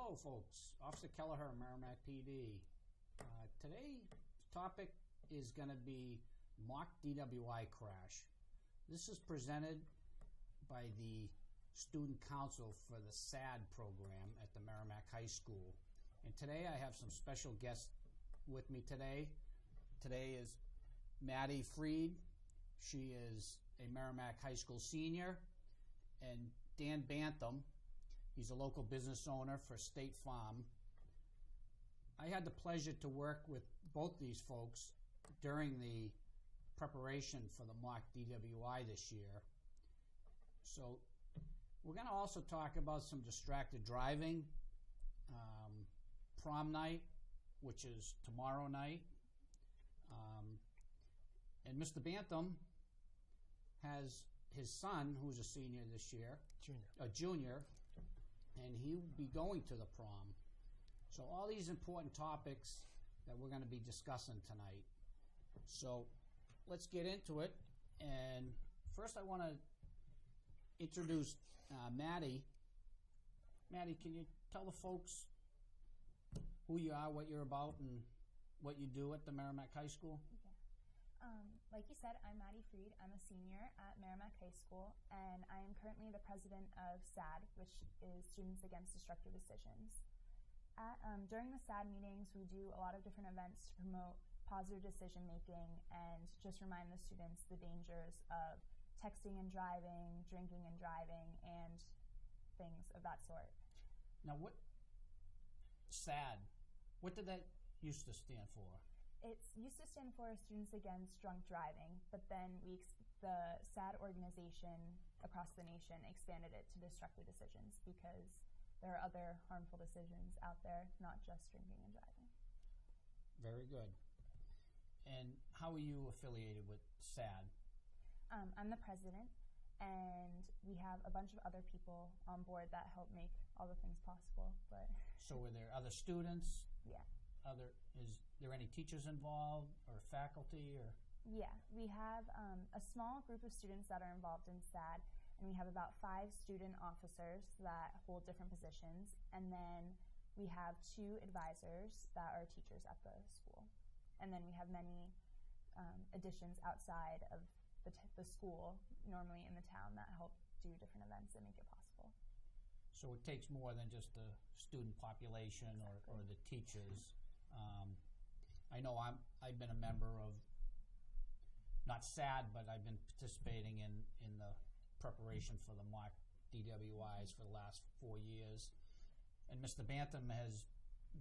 Hello, folks. Officer Kelleher, Merrimack PD. Today's topic is going to be mock DWI crash. This is presented by the Student Council for the SAD program at the Merrimack High School. And today I have some special guests with me today. Today is Maddie Freed. She is a Merrimack High School senior. And Dan Bantham. He's a local business owner for State Farm. I had the pleasure to work with both these folks during the preparation for the mock DWI this year. So we're going to also talk about some distracted driving, prom night, which is tomorrow night. And Mr. Bantham has his son, who's a senior this year, a junior, and he will be going to the prom. So all these important topics that we're going to be discussing tonight. So let's get into it. And first I want to introduce Maddie. Maddie, can you tell the folks who you are, what you're about, and what you do at the Merrimack High School? Like you said, I'm Maddie Freed. I'm a senior at Merrimack High School, and I am currently the president of SAD, which is Students Against Destructive Decisions. During the SAD meetings, we do a lot of different events to promote positive decision making and just remind the students the dangers of texting and driving, drinking and driving, and things of that sort. Now, what SAD, what did that used to stand for? It used to stand for Students Against Drunk Driving, but then the SAD organization across the nation expanded it to destructive decisions because there are other harmful decisions out there, not just drinking and driving. Very good. And how are you affiliated with SAD? I'm the president, and we have a bunch of other people on board that help make all the things possible. But so are there other students? Yeah. Is there any teachers involved or faculty or? Yeah, we have a small group of students that are involved in SAD, and we have about 5 student officers that hold different positions, and then we have 2 advisors that are teachers at the school, and then we have many additions outside of the school, normally in the town, that help do different events and make it possible. So it takes more than just the student population or the teachers. I know I've been a member of, not SAD, but I've been participating in the preparation for the mock DWIs for the last 4 years. And Mr. Bantham has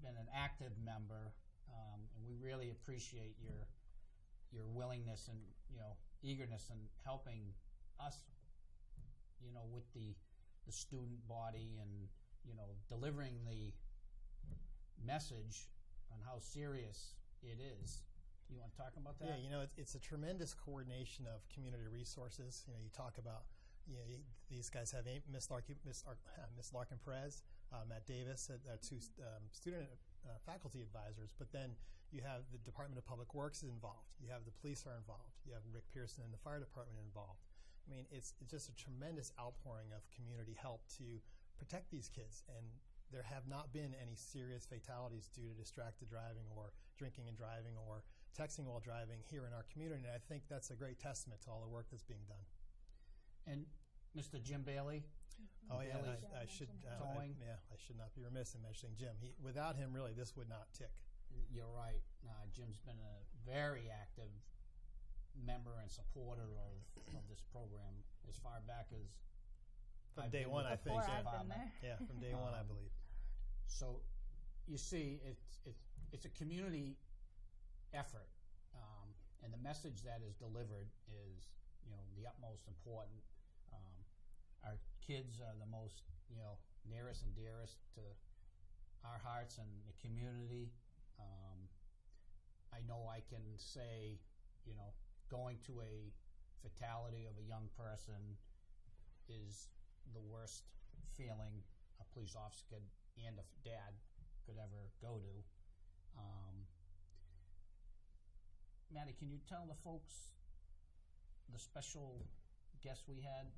been an active member, and we really appreciate your willingness and eagerness in helping us, with the student body and delivering the message on how serious it is. You want to talk about that? Yeah, it's a tremendous coordination of community resources. You talk about, these guys have Miss Larkin Perez, Matt Davis, 2 student faculty advisors, but then you have the Department of Public Works is involved. You have the police are involved. You have Rick Pearson and the fire department involved. I mean, it's just a tremendous outpouring of community help to protect these kids, and there have not been any serious fatalities due to distracted driving or drinking and driving or texting while driving here in our community, and I think that's a great testament to all the work that's being done. And Mr. Jim Bailey? Oh, yeah, I should not be remiss in mentioning Jim. Without him, really, this would not tick. You're right. Jim's been a very active member and supporter of this program as far back as from day one, I think. Yeah, from day one, I believe. So, you see, it's a community effort, and the message that is delivered is, the utmost important. Our kids are the most, nearest and dearest to our hearts and the community. I know I can say, going to a fatality of a young person is the worst feeling a police officer and a dad could ever go to. Maddie, can you tell the folks the special guest we had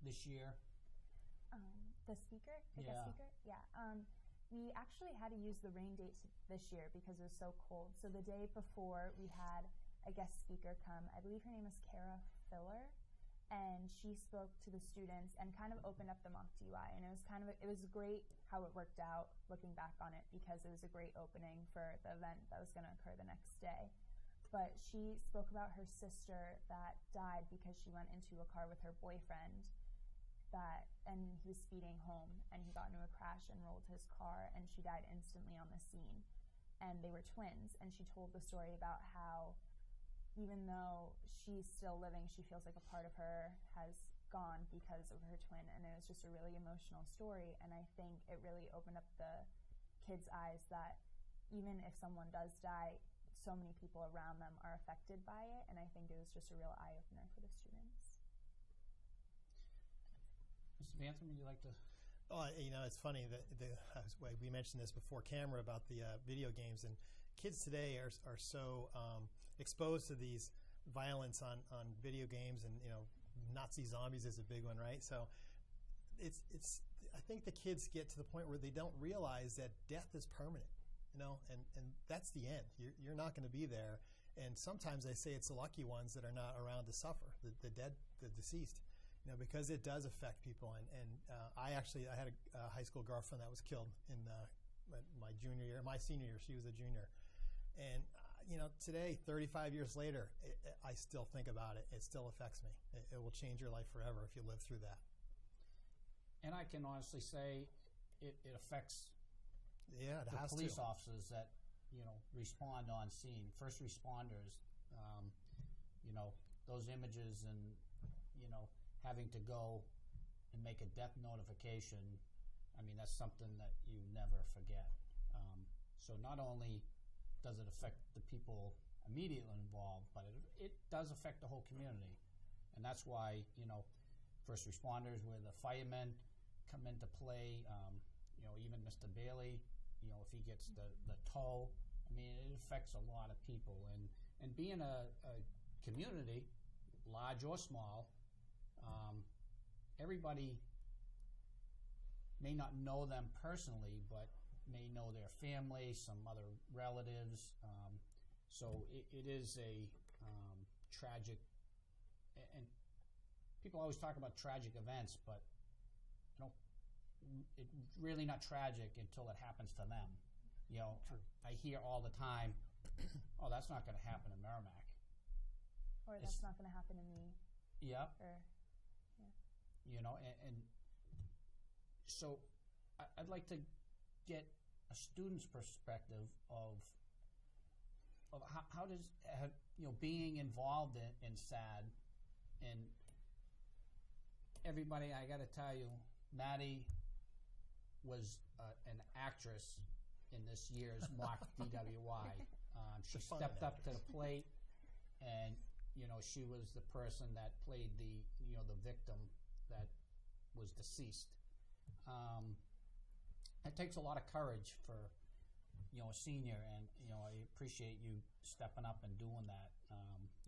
this year? The speaker? Yeah. Yeah. We actually had to use the rain date this year because it was so cold. So the day before, we had a guest speaker come. I believe her name is Kara Filler, and she spoke to the students and kind of opened up the mock DUI. And it was great how it worked out looking back on it, because it was a great opening for the event that was going to occur the next day. But she spoke about her sister that died because she went into a car with her boyfriend, and he was speeding home, and he got into a crash and rolled his car, and she died instantly on the scene. And they were twins, and she told the story about how even though she's still living, she feels like a part of her has gone because of her twin, and it was just a really emotional story. And I think it really opened up the kids' eyes that even if someone does die, so many people around them are affected by it, and I think it was just a real eye-opener for the students. Mr. Bantham, would you like to? Oh, it's funny that we mentioned this before camera about the video games, and kids today are so exposed to these violence on video games, and Nazi zombies is a big one, right? So it's I think the kids get to the point where they don't realize that death is permanent, and that's the end. You're not going to be there, and sometimes they say it's the lucky ones that are not around to suffer, the dead, the deceased. Because it does affect people. And I had a high school girlfriend that was killed in my senior year. She was a junior. And, today, 35 years later, I still think about it. It still affects me. It will change your life forever if you live through that. And I can honestly say it affects the police officers that, respond on scene. First responders, those images and, having to go and make a death notification, I mean, that's something that you never forget. So not only does it affect the people immediately involved, but it does affect the whole community. And that's why, first responders, where the firemen come into play, even Mr. Bailey, if he gets the tow, I mean, it affects a lot of people. And being a community, large or small, everybody may not know them personally, but may know their family, some other relatives. So it is a tragic, and people always talk about tragic events, but it's really not tragic until it happens to them. True. I hear all the time, "Oh, that's not going to happen in Merrimack," or "That's not going to happen to me." Yeah. Or and so I'd like to get a student's perspective of how does being involved in SAD, and everybody, I got to tell you, Maddie was an actress in this year's mock DWI. She stepped up to the plate, and she was the person that played the victim that was deceased. It takes a lot of courage for a senior, and I appreciate you stepping up and doing that.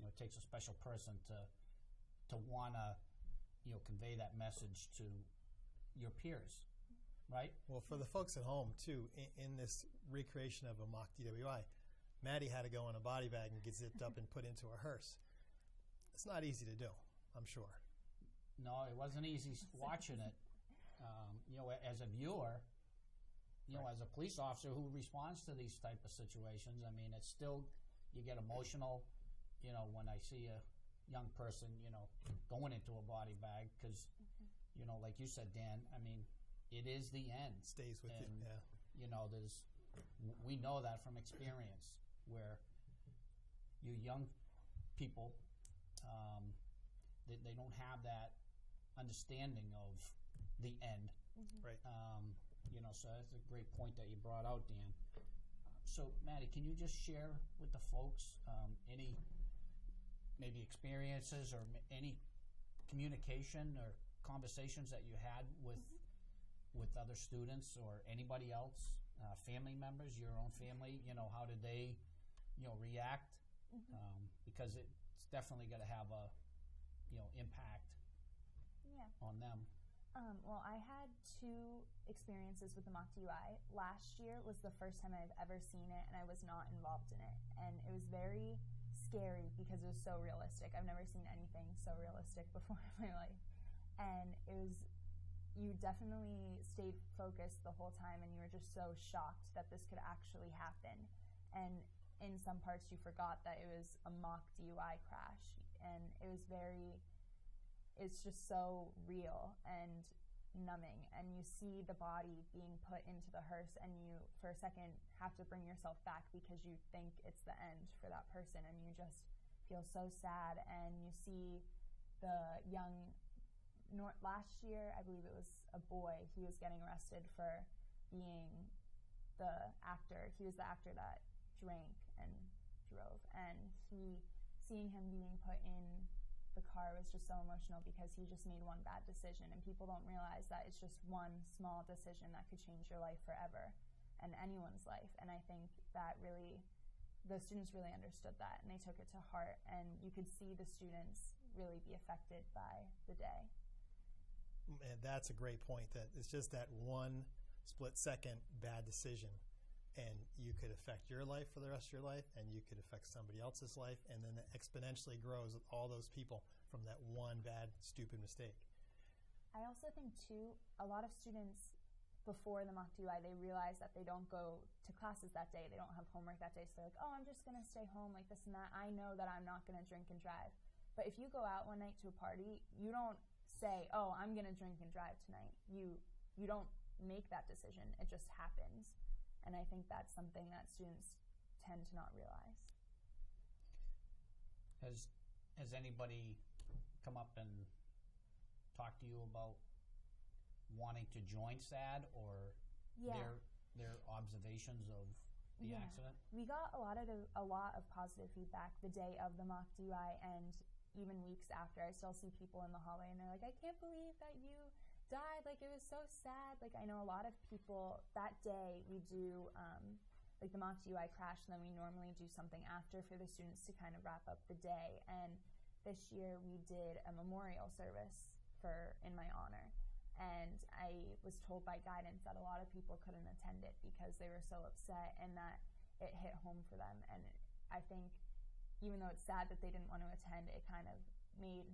It takes a special person to want to convey that message to your peers, right? Well, for the folks at home too, in this recreation of a mock DWI, Maddie had to go in a body bag and get zipped up and put into a hearse. It's not easy to do, I'm sure. No, it wasn't easy watching it. As a viewer, Right. as a police officer who responds to these type of situations, I mean, it's still, you get emotional, when I see a young person, going into a body bag, because, like you said, Dan, I mean, it is the end. It stays with you, yeah. We know that from experience, where you young people, they don't have that understanding of the end. Right. So that's a great point that you brought out, Dan. So, Maddie, can you just share with the folks any maybe experiences or any communication or conversations that you had with other students or anybody else, family members, your own family? How did they, react? Because it's definitely going to have a, impact on them. Well, I had 2 experiences with the mock DUI. Last year was the first time I've ever seen it, and I was not involved in it. And it was very scary because it was so realistic. I've never seen anything so realistic before in my life. And you definitely stayed focused the whole time, and you were just so shocked that this could actually happen. And in some parts, you forgot that it was a mock DUI crash. And it's just so real and numbing, and you see the body being put into the hearse, and you for a second have to bring yourself back because you think it's the end for that person, and you just feel so sad. And you see the last year, I believe it was a boy, he was getting arrested for being the actor. He was the actor that drank and drove, and seeing him being put in the car was just so emotional because he just made one bad decision, and people don't realize that it's just one small decision that could change your life forever and anyone's life. And I think that the students really understood that, and they took it to heart, and you could see the students really be affected by the day. And that's a great point, that it's just that one split second bad decision, and you could affect your life for the rest of your life, and you could affect somebody else's life, and then it exponentially grows with all those people from that one bad, stupid mistake. I also think, too, a lot of students before the mock DUI, they realize that they don't go to classes that day. They don't have homework that day, so they're like, oh, I'm just going to stay home like this and that. I know that I'm not going to drink and drive. But if you go out one night to a party, you don't say, oh, I'm going to drink and drive tonight. You don't make that decision. It just happens. And I think that's something that students tend to not realize. Has anybody come up and talked to you about wanting to join SAD, or their observations of the accident? We got a lot of positive feedback the day of the mock DUI, and even weeks after. I still see people in the hallway, and they're like, I can't believe that you died, like it was so sad. Like, I know a lot of people that day we do like the mock DUI crash, and then we normally do something after for the students to kind of wrap up the day. And this year we did a memorial service in my honor, and I was told by guidance that a lot of people couldn't attend it because they were so upset, and that it hit home for them. And I think even though it's sad that they didn't want to attend, it kind of made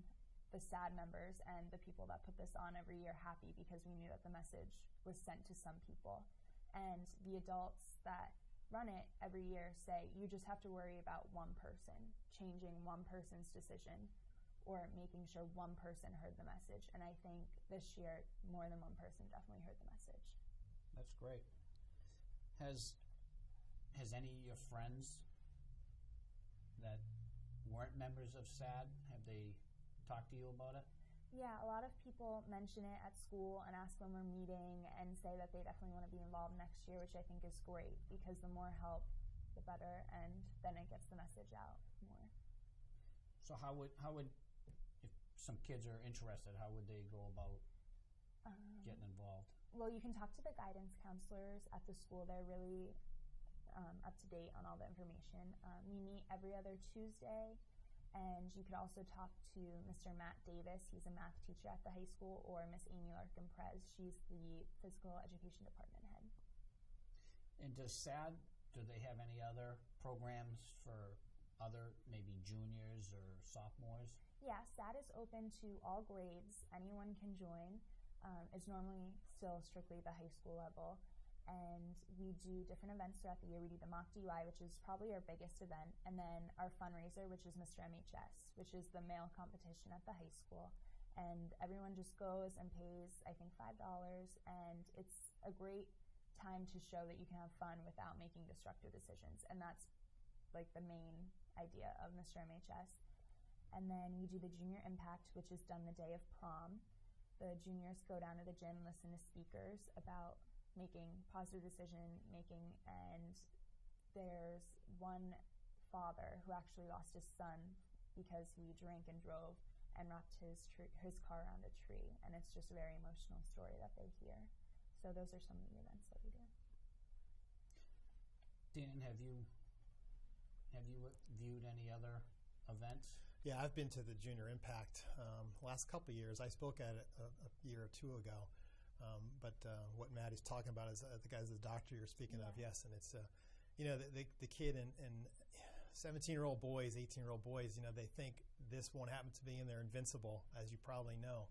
the SAD members and the people that put this on every year happy, because we knew that the message was sent to some people. And the adults that run it every year say, you just have to worry about one person, changing one person's decision, or making sure one person heard the message. And I think this year, more than one person definitely heard the message. That's great. Has any of your friends that weren't members of SAD, have they talked to you about it? Yeah, a lot of people mention it at school and ask when we're meeting, and say that they definitely want to be involved next year, which I think is great, because the more help, the better, and then it gets the message out more. So how would if some kids are interested, how would they go about getting involved? Well, you can talk to the guidance counselors at the school. They're really up to date on all the information. We meet every other Tuesday. And you could also talk to Mr. Matt Davis. He's a math teacher at the high school, or Miss Amy Larkin-Perez. She's the physical education department head. And does SAD, do they have any other programs for other maybe juniors or sophomores? Yeah, SAD is open to all grades. Anyone can join. It's normally still strictly the high school level. And we do different events throughout the year. We do the mock DUI, which is probably our biggest event, and then our fundraiser, which is Mr. MHS, which is the male competition at the high school. And everyone just goes and pays, I think, $5, and it's a great time to show that you can have fun without making destructive decisions. And that's like the main idea of Mr. MHS. And then we do the Junior Impact, which is done the day of prom. The juniors go down to the gym, listen to speakers about making positive decision making, and there's one father who actually lost his son because he drank and drove and wrapped his car around a tree, and it's just a very emotional story that they hear. So those are some of the events that we do. Dan, have you viewed any other events? Yeah, I've been to the Junior Impact last couple of years. I spoke at it a year or two ago. But what Maddie's talking about is the guy's the doctor you're speaking of, yes. And it's, the kid and 17-year-old boys, 18-year-old boys, they think this won't happen to me and they're invincible, as you probably know.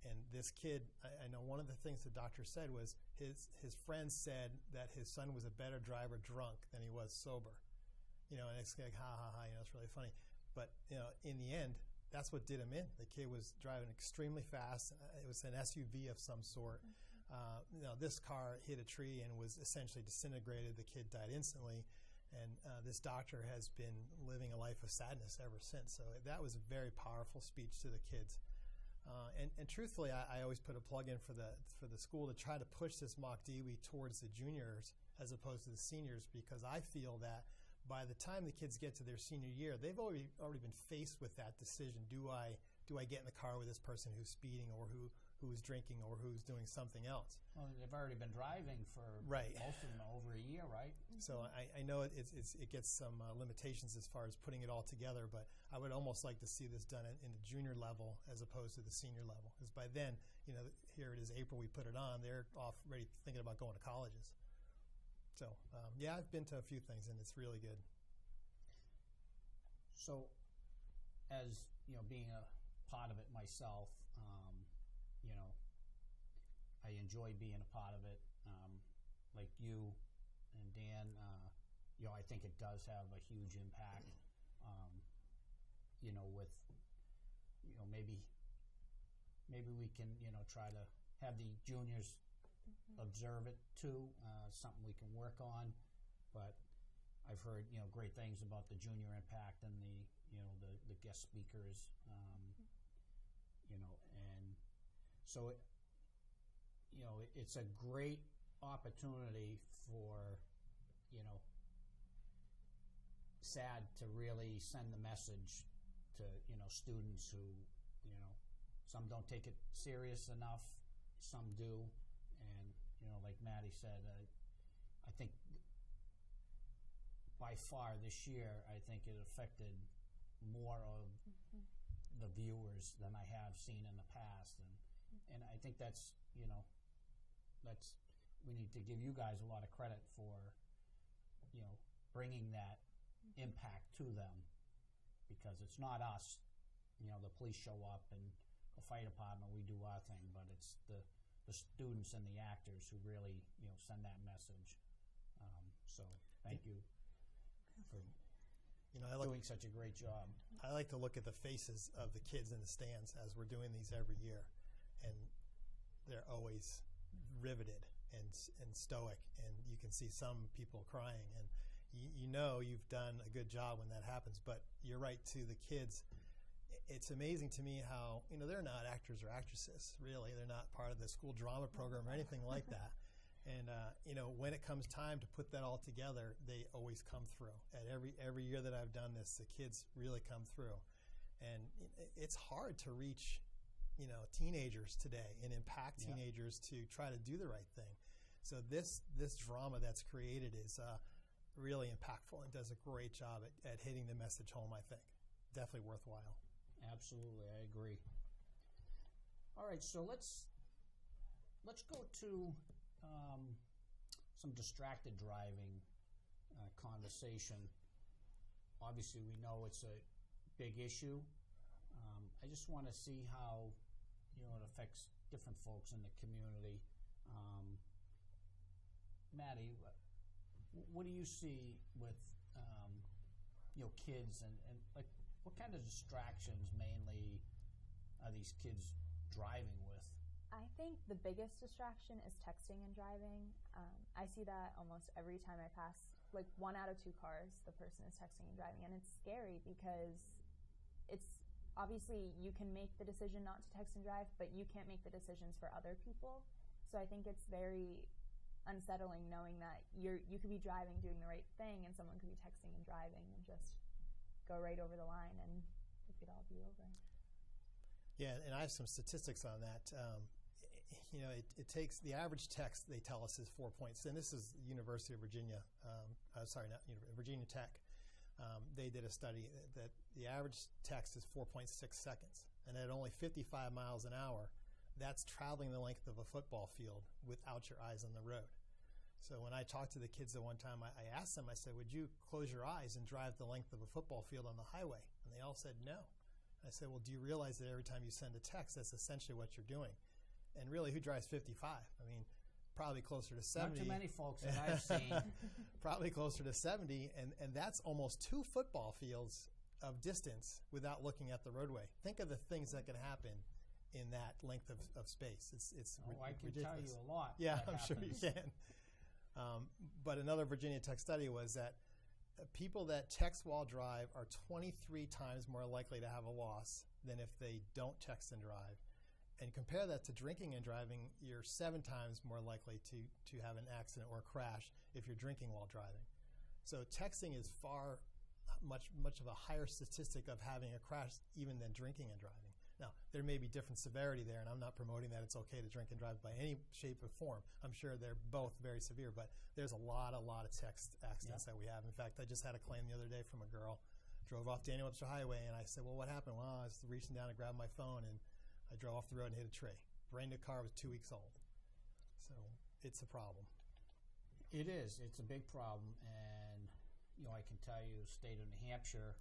And this kid, I know one of the things the doctor said was his friends said that his son was a better driver drunk than he was sober. And it's like, ha, ha, ha, it's really funny. But, in the end, that's what did him in. The kid was driving extremely fast. It was an SUV of some sort. This car hit a tree and was essentially disintegrated. The kid died instantly. And this doctor has been living a life of sadness ever since. So that was a very powerful speech to the kids. And truthfully, I always put a plug in for the school to try to push this mock DWI towards the juniors as opposed to the seniors, because I feel that by the time the kids get to their senior year, they've already been faced with that decision. Do I get in the car with this person who's speeding or who is drinking or who's doing something else? Well, they've already been driving for most of them over a year, right? So I know it gets some limitations as far as putting it all together, but I would almost like to see this done in the junior level as opposed to the senior level. Because by then, here it is April, we put it on, they're off ready thinking about going to colleges. So, I've been to a few things, and it's really good. So, as, being a part of it myself, I enjoy being a part of it. Like you and Dan, I think it does have a huge impact, with, maybe we can, try to have the juniors observe it too, something we can work on. But I've heard, great things about the Junior Impact and the guest speakers, and so it's a great opportunity for, SAD to really send the message to, students who, some don't take it serious enough, some do. And, like Maddie said, I think by far this year, I think it affected more of the viewers than I have seen in the past. And I think that's, we need to give you guys a lot of credit for, bringing that impact to them, because it's not us, the police show up and the fire department, we do our thing, but it's the students and the actors who really, send that message. So thank you for doing such a great job. I like to look at the faces of the kids in the stands as we're doing these every year, and they're always riveted and stoic, and you can see some people crying, and you've done a good job when that happens. But you're right, to the kids, it's amazing to me how, they're not actors or actresses, really. They're not part of the school drama program or anything like that. And, when it comes time to put that all together, they always come through. At every year that I've done this, the kids really come through. And it's hard to reach, teenagers today and impact teenagers to try to do the right thing. So this drama that's created is really impactful and does a great job at hitting the message home, I think. Definitely worthwhile. Absolutely, I agree. All right, so let's go to some distracted driving conversation. Obviously, we know it's a big issue. I just want to see how it affects different folks in the community. Maddie, what do you see with kids and like what kind of distractions mainly are these kids driving with? I think the biggest distraction is texting and driving. I see that almost every time I pass, like 1 out of 2 cars, the person is texting and driving, and it's scary because it's obviously you can make the decision not to text and drive, but you can't make the decisions for other people. So I think it's very unsettling knowing that you could be driving, doing the right thing, and someone could be texting and driving and just go right over the line, and it could all be over. Yeah, and I have some statistics on that. It takes the average text, they tell us, is 4 points, and this is University of Virginia. Virginia Tech. they did a study that the average text is 4.6 seconds. And at only 55 miles an hour, that's traveling the length of a football field without your eyes on the road. So when I talked to the kids at one time, I asked them, I said, would you close your eyes and drive the length of a football field on the highway? And they all said no. I said, well, do you realize that every time you send a text, that's essentially what you're doing? And really, who drives 55? I mean, probably closer to 70. Not too many folks that I've seen. Probably closer to 70, and that's almost 2 football fields of distance without looking at the roadway. Think of the things that can happen in that length of space. It's I can ridiculous. tell you a lot. Yeah, that I'm sure you happens. can. But another Virginia Tech study was that people that text while drive are 23 times more likely to have a loss than if they don't text and drive. And compare that to drinking and driving, you're 7 times more likely to have an accident or a crash if you're drinking while driving. So texting is much of a higher statistic of having a crash even than drinking and driving. Now, there may be different severity there, and I'm not promoting that it's okay to drink and drive by any shape or form. I'm sure they're both very severe, but there's a lot of text accidents that we have. In fact, I just had a claim the other day from a girl, drove off Daniel Webster Highway, and I said, well, what happened? Well, I was reaching down to grab my phone, and I drove off the road and hit a tree. Brand new car, was 2 weeks old. So it's a problem. It is. It's a big problem, and I can tell you, the state of New Hampshire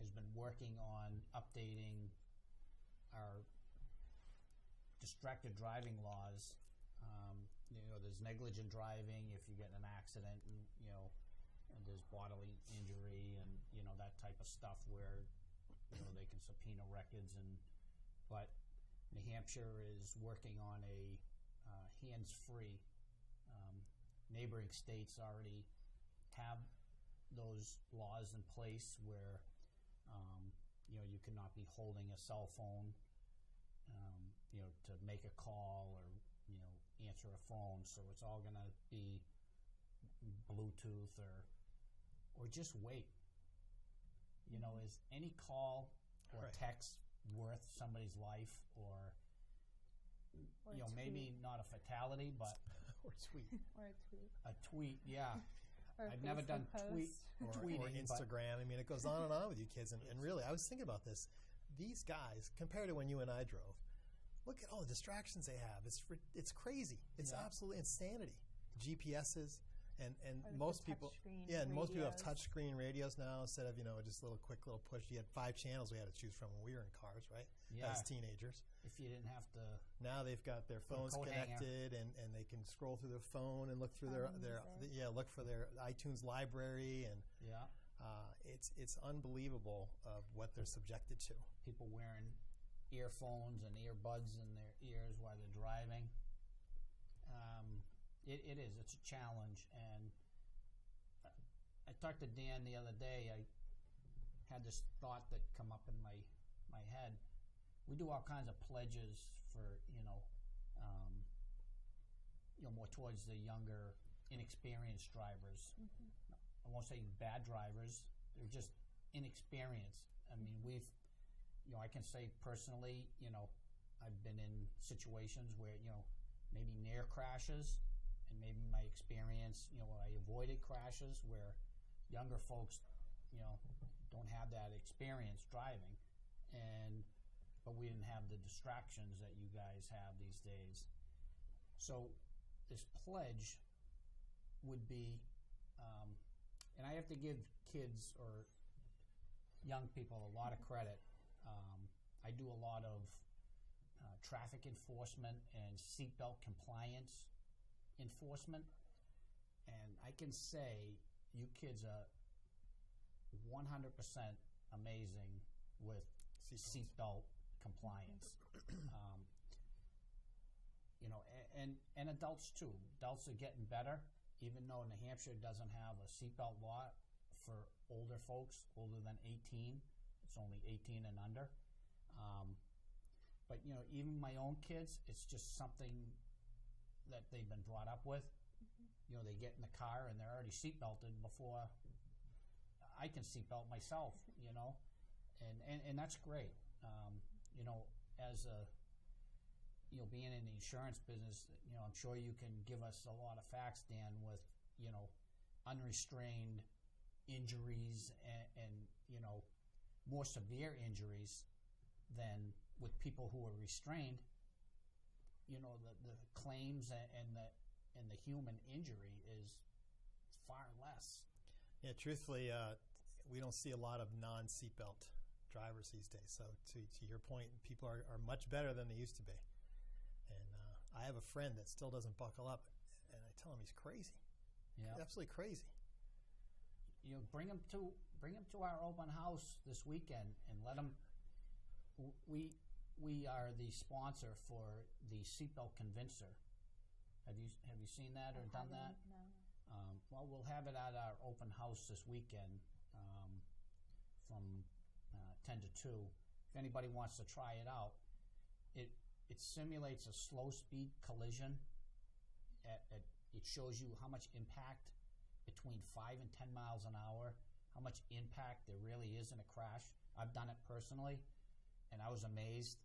has been working on updating our distracted driving laws. There's negligent driving if you get in an accident, and there's bodily injury and that type of stuff where they can subpoena records, but New Hampshire is working on a hands-free. Neighboring states already have those laws in place where you cannot be holding a cell phone to make a call or answer a phone. So it's all going to be Bluetooth or just wait. Is any call or text worth somebody's life or maybe not a fatality, but or tweet. Or a tweet. A tweet, yeah. Or I've never done tweeting, or Instagram. I mean, it goes on and on with you kids. And really, I was thinking about this. These guys, compared to when you and I drove, look at all the distractions they have. It's crazy. It's absolute insanity. GPSs. And most people, most people have touchscreen radios now instead of just a quick little push. You had 5 channels we had to choose from when we were in cars, right? Yeah. As teenagers. If you didn't have to. Now they've got their phones connected, and they can scroll through their phone and look through look for their iTunes library, and it's unbelievable of what they're subjected to. People wearing earphones and earbuds in their ears while they're driving. It is. It's a challenge. And I talked to Dan the other day. I had this thought that come up in my head. We do all kinds of pledges for, more towards the younger, inexperienced drivers. Mm-hmm. I won't say bad drivers. They're just inexperienced. I mean, I can say personally, I've been in situations where, maybe near crashes, and maybe my experience, I avoided crashes where younger folks, don't have that experience driving, but we didn't have the distractions that you guys have these days. So this pledge would be, and I have to give kids or young people a lot of credit. I do a lot of traffic enforcement and seatbelt compliance enforcement, and I can say you kids are 100% amazing with seatbelt compliance. And adults too. Adults are getting better, even though New Hampshire doesn't have a seatbelt law for older folks, older than 18. It's only 18 and under. But even my own kids, it's just something that they've been brought up with. Mm-hmm. They get in the car and they're already seatbelted before I can seatbelt myself. And that's great. As a being in the insurance business, I'm sure you can give us a lot of facts, Dan, with unrestrained injuries and more severe injuries than with people who are restrained. The claims and the human injury is far less. Yeah, truthfully, we don't see a lot of non-seatbelt drivers these days. So to your point, people are much better than they used to be. And I have a friend that still doesn't buckle up, and I tell him he's crazy. Yeah, He's absolutely crazy. Bring him to our open house this weekend and let him. We are the sponsor for the Seatbelt Convincer. Have you seen that or done that? No. Well, we'll have it at our open house this weekend from 10 to 2. If anybody wants to try it out, it simulates a slow speed collision. It shows you how much impact between 5 and 10 miles an hour, how much impact there really is in a crash. I've done it personally, and I was amazed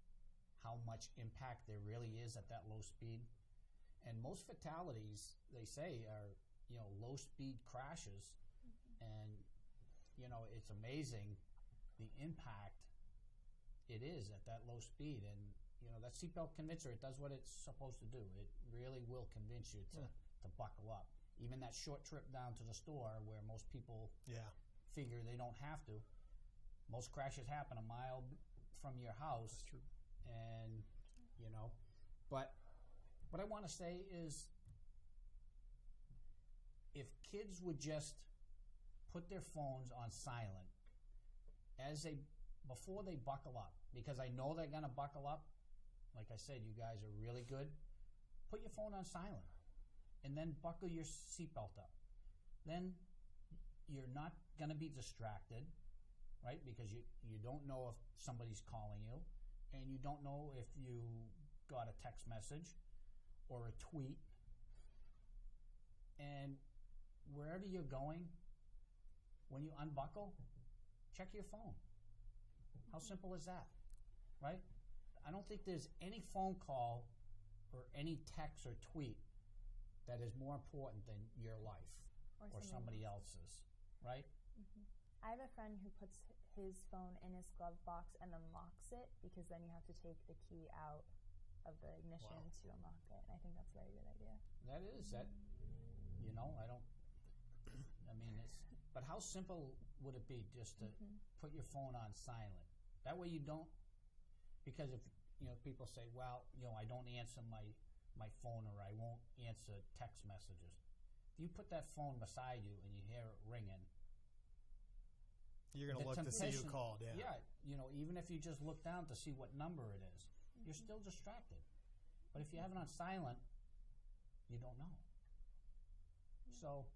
how much impact there really is at that low speed. And most fatalities, they say, are low speed crashes. And it's amazing the impact it is at that low speed. And that seatbelt convincer, it does what it's supposed to do. It really will convince you to buckle up. Even that short trip down to the store where most people figure they don't have to. Most crashes happen a mile from your house. That's true. And but what I want to say is, if kids would just put their phones on silent before they buckle up, because I know they're gonna buckle up. Like I said, you guys are really good. Put your phone on silent, and then buckle your seatbelt up. Then you're not gonna be distracted, right? Because you don't know if somebody's calling you, and you don't know if you got a text message or a tweet. And wherever you're going, when you unbuckle, check your phone. How simple is that, right? I don't think there's any phone call or any text or tweet that is more important than your life or somebody else's, right? Mm-hmm. I have a friend who puts his phone in his glove box and then locks it, because then you have to take the key out of the ignition to unlock it. And I think that's a very good idea. That is that. But how simple would it be just to put your phone on silent? That way you don't, because if people say, well, I don't answer my phone, or I won't answer text messages. If you put that phone beside you and you hear it ringing, you're going to look to see who called. Yeah. Even if you just look down to see what number it is, you're still distracted. But if you have it on silent, you don't know. So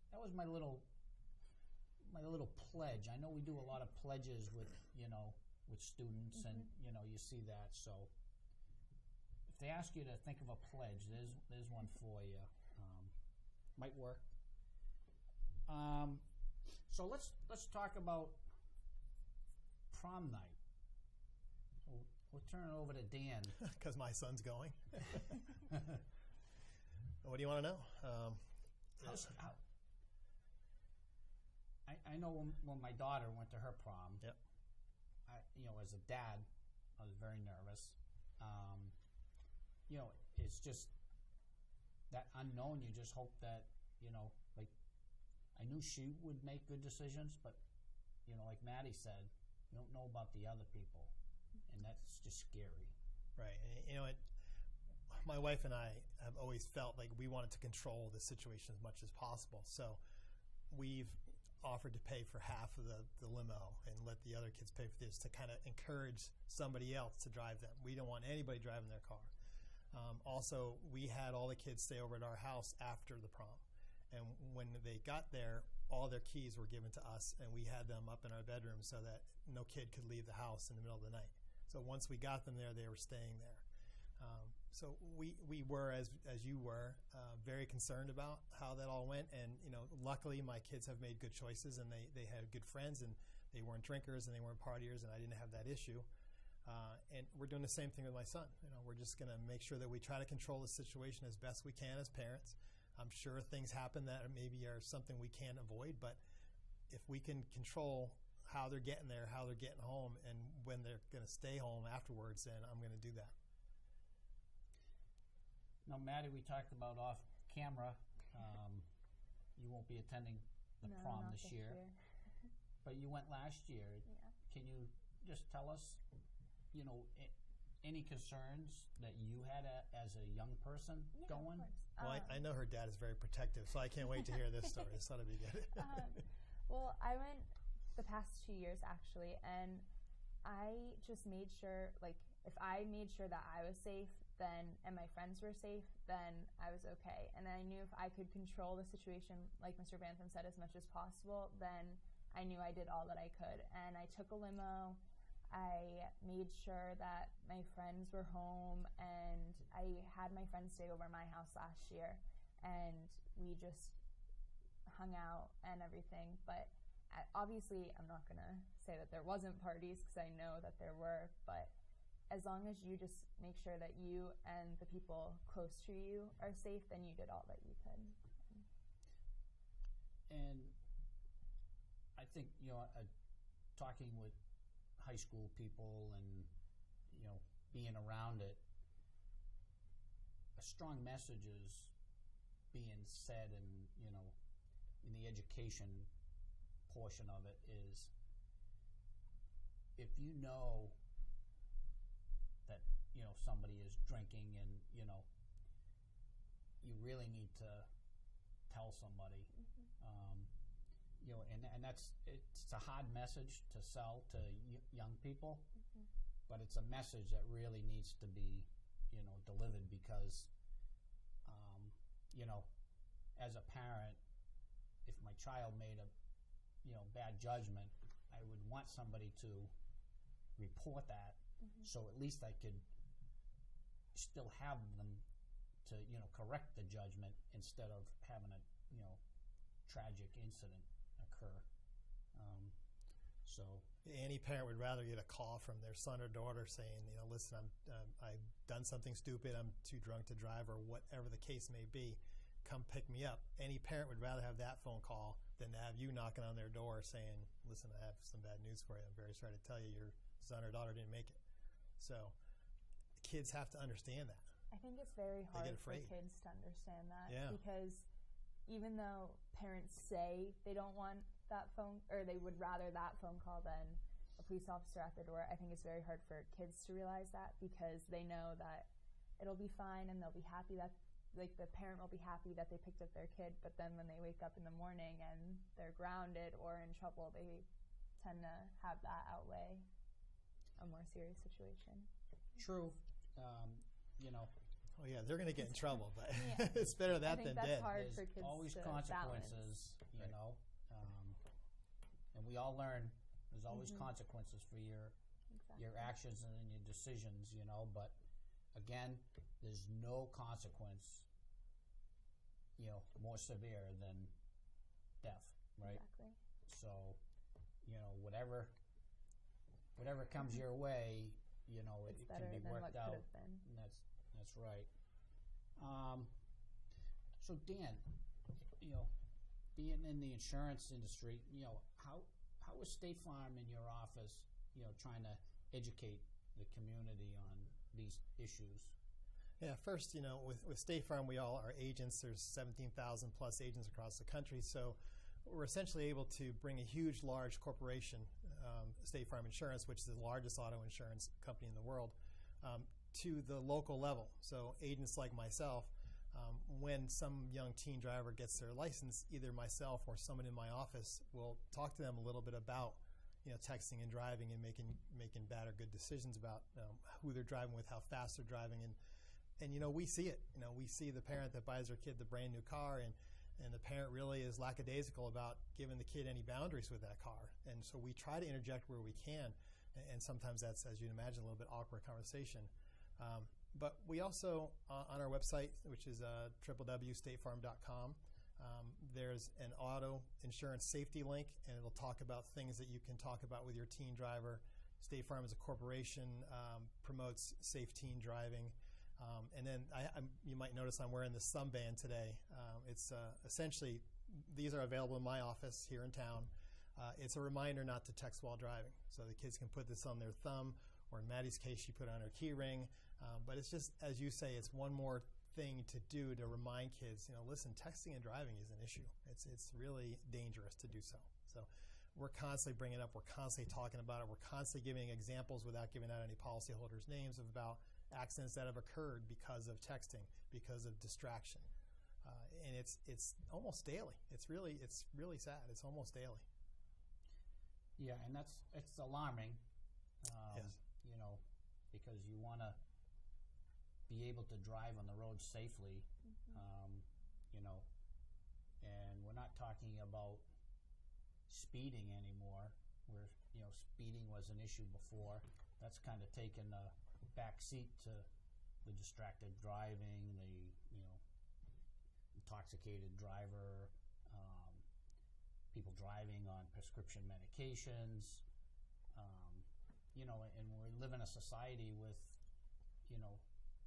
that was my little pledge. I know we do a lot of pledges with students, and you see that. So if they ask you to think of a pledge, there's one for you. Might work. So let's talk about prom night. So we'll turn it over to Dan. Because my son's going. What do you want to know? I know when my daughter went to her prom. Yep. As a dad, I was very nervous. It's just that unknown. You just hope that like, I knew she would make good decisions, but like Maddie said, you don't know about the other people, and that's just scary. Right. And my wife and I have always felt like we wanted to control the situation as much as possible. So we've offered to pay for half of the limo and let the other kids pay for this, to kind of encourage somebody else to drive them. We don't want anybody driving their car. Also, we had all the kids stay over at our house after the prom. And when they got there, all their keys were given to us, and we had them up in our bedroom so that no kid could leave the house in the middle of the night. So once we got them there, they were staying there. So we were, as you were, very concerned about how that all went. And, luckily my kids have made good choices, and they had good friends, and they weren't drinkers and they weren't partiers, and I didn't have that issue. And we're doing the same thing with my son. We're just going to make sure that we try to control the situation as best we can as parents. I'm sure things happen that maybe are something we can't avoid, but if we can control how they're getting there, how they're getting home, and when they're going to stay home afterwards, then I'm going to do that. Now, Maddie, we talked about off camera. You won't be attending the prom not this year, but you went last year. Yeah. Can you just tell us, any concerns that you had as a young person going? Of course. Well, I know her dad is very protective, so I can't wait to hear this story. This ought to be good. Well, I went the past 2 years, actually, and I just made sure, if I made sure that I was safe, and my friends were safe, then I was okay. And I knew if I could control the situation, like Mr. Bantham said, as much as possible, then I knew I did all that I could. And I took a limo. I made sure that my friends were home, and I had my friends stay over at my house last year, and we just hung out and everything. But obviously, I'm not going to say that there wasn't parties, because I know that there were, but as long as you just make sure that you and the people close to you are safe, then you did all that you could. And I think, talking with high school people and, being around it, a strong message is being said in the education portion of it is, if you know that somebody is drinking and you really need to tell somebody. And it's a hard message to sell to young people, but it's a message that really needs to be delivered, because as a parent, if my child made a bad judgment, I would want somebody to report that. So at least I could still have them to, correct the judgment instead of having a, tragic incident occur. So any parent would rather get a call from their son or daughter saying, listen, I've done something stupid, I'm too drunk to drive, or whatever the case may be, come pick me up. Any parent would rather have that phone call than to have you knocking on their door saying, listen, I have some bad news for you. I'm very sorry to tell you your son or daughter didn't make it. So kids have to understand that. I think it's very hard for kids to understand that, because even though parents say they don't want that phone, or they would rather that phone call than a police officer at the door, I think it's very hard for kids to realize that, because they know that it'll be fine and they'll be happy that, the parent will be happy that they picked up their kid, but then when they wake up in the morning and they're grounded or in trouble, they tend to have that outweigh a more serious situation. True. Oh yeah, they're going to get in trouble, but it's better that than dead. That's hard There's for kids always to consequences, balance. And we all learn there's always consequences for your actions and your decisions, but again, there's no consequence, more severe than death, right? Exactly. So, whatever comes your way, it can be worked out. And that's right. So Dan, being in the insurance industry, how is State Farm in your office, trying to educate the community on these issues? Yeah, first, with State Farm, we all are agents. There's 17,000 plus agents across the country. So we're essentially able to bring a huge, large corporation, State Farm Insurance, which is the largest auto insurance company in the world, to the local level. So agents like myself, when some young teen driver gets their license, either myself or someone in my office will talk to them a little bit about texting and driving and making bad or good decisions about who they're driving with, how fast they're driving, and we see it. We see the parent that buys their kid the brand new car, and the parent really is lackadaisical about giving the kid any boundaries with that car. And so we try to interject where we can, and sometimes that's, as you'd imagine, a little bit awkward conversation. But we also, on our website, which is www.statefarm.com, there's an auto insurance safety link, and it'll talk about things that you can talk about with your teen driver. State Farm as a corporation promotes safe teen driving. And then you might notice I'm wearing the Sunband today. It's essentially, these are available in my office here in town. It's a reminder not to text while driving. So the kids can put this on their thumb, or in Maddie's case, she put it on her key ring. But it's just, as you say, it's one more thing to do to remind kids, listen, texting and driving is an issue. It's really dangerous to do so. So we're constantly bringing it up. We're constantly talking about it. We're constantly giving examples without giving out any policyholders' names about accidents that have occurred because of texting, because of distraction. And it's almost daily. It's really sad. It's almost daily. Yeah, and it's alarming. Yes. Because you want to be able to drive on the road safely, and we're not talking about speeding anymore, where, speeding was an issue before. That's kind of taken a back seat to the distracted driving, the, intoxicated driver, people driving on prescription medications, and we live in a society with,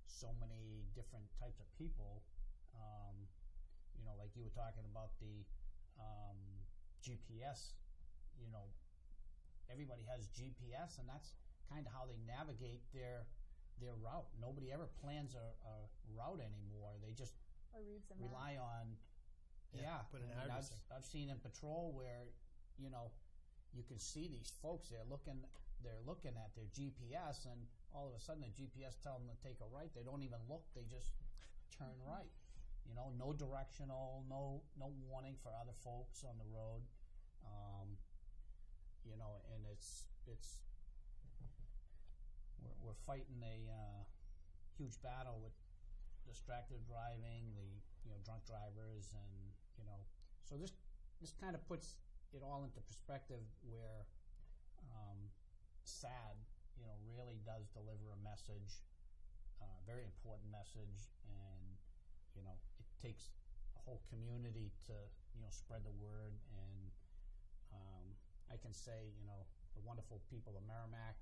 so many different types of people. Like you were talking about the GPS, everybody has GPS, and that's kind of how they navigate their route. Nobody ever plans a route anymore. They just rely on, put an address in. I've seen in patrol where, you can see these folks, they're looking at their GPS, and all of a sudden the GPS tells them to take a right. They don't even look, they just turn right. No directional, no warning for other folks on the road. And we're fighting a huge battle with distracted driving, the drunk drivers, and so this kind of puts it all into perspective where SAD really does deliver a message, a very important message, and it takes a whole community to spread the word. And I can say the wonderful people of Merrimack,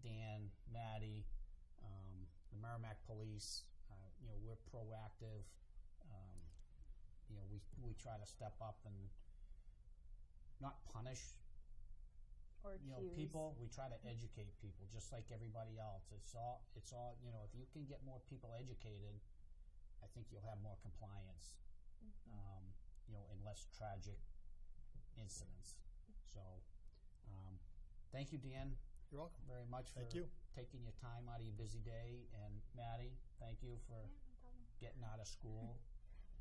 Dan, Maddie, the Merrimack Police, we're proactive. We try to step up and not punish or people. We try to educate people just like everybody else. It's all if you can get more people educated, I think you'll have more compliance, and less tragic incidents. So thank you, Dan. You're welcome. Very much for taking your time out of your busy day. And Maddie, thank you for getting out of school.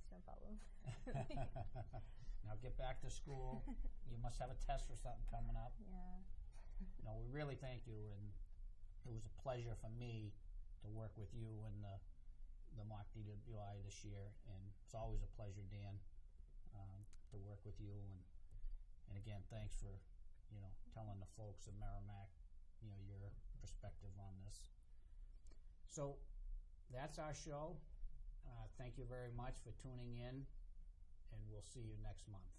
It's no problem. Now get back to school. You must have a test or something coming up. Yeah. We really thank you, and it was a pleasure for me to work with you and the mock DWI this year, and it's always a pleasure, Dan, to work with you. And again, thanks for telling the folks of Merrimack your perspective on this. So that's our show. Thank you very much for tuning in, and we'll see you next month.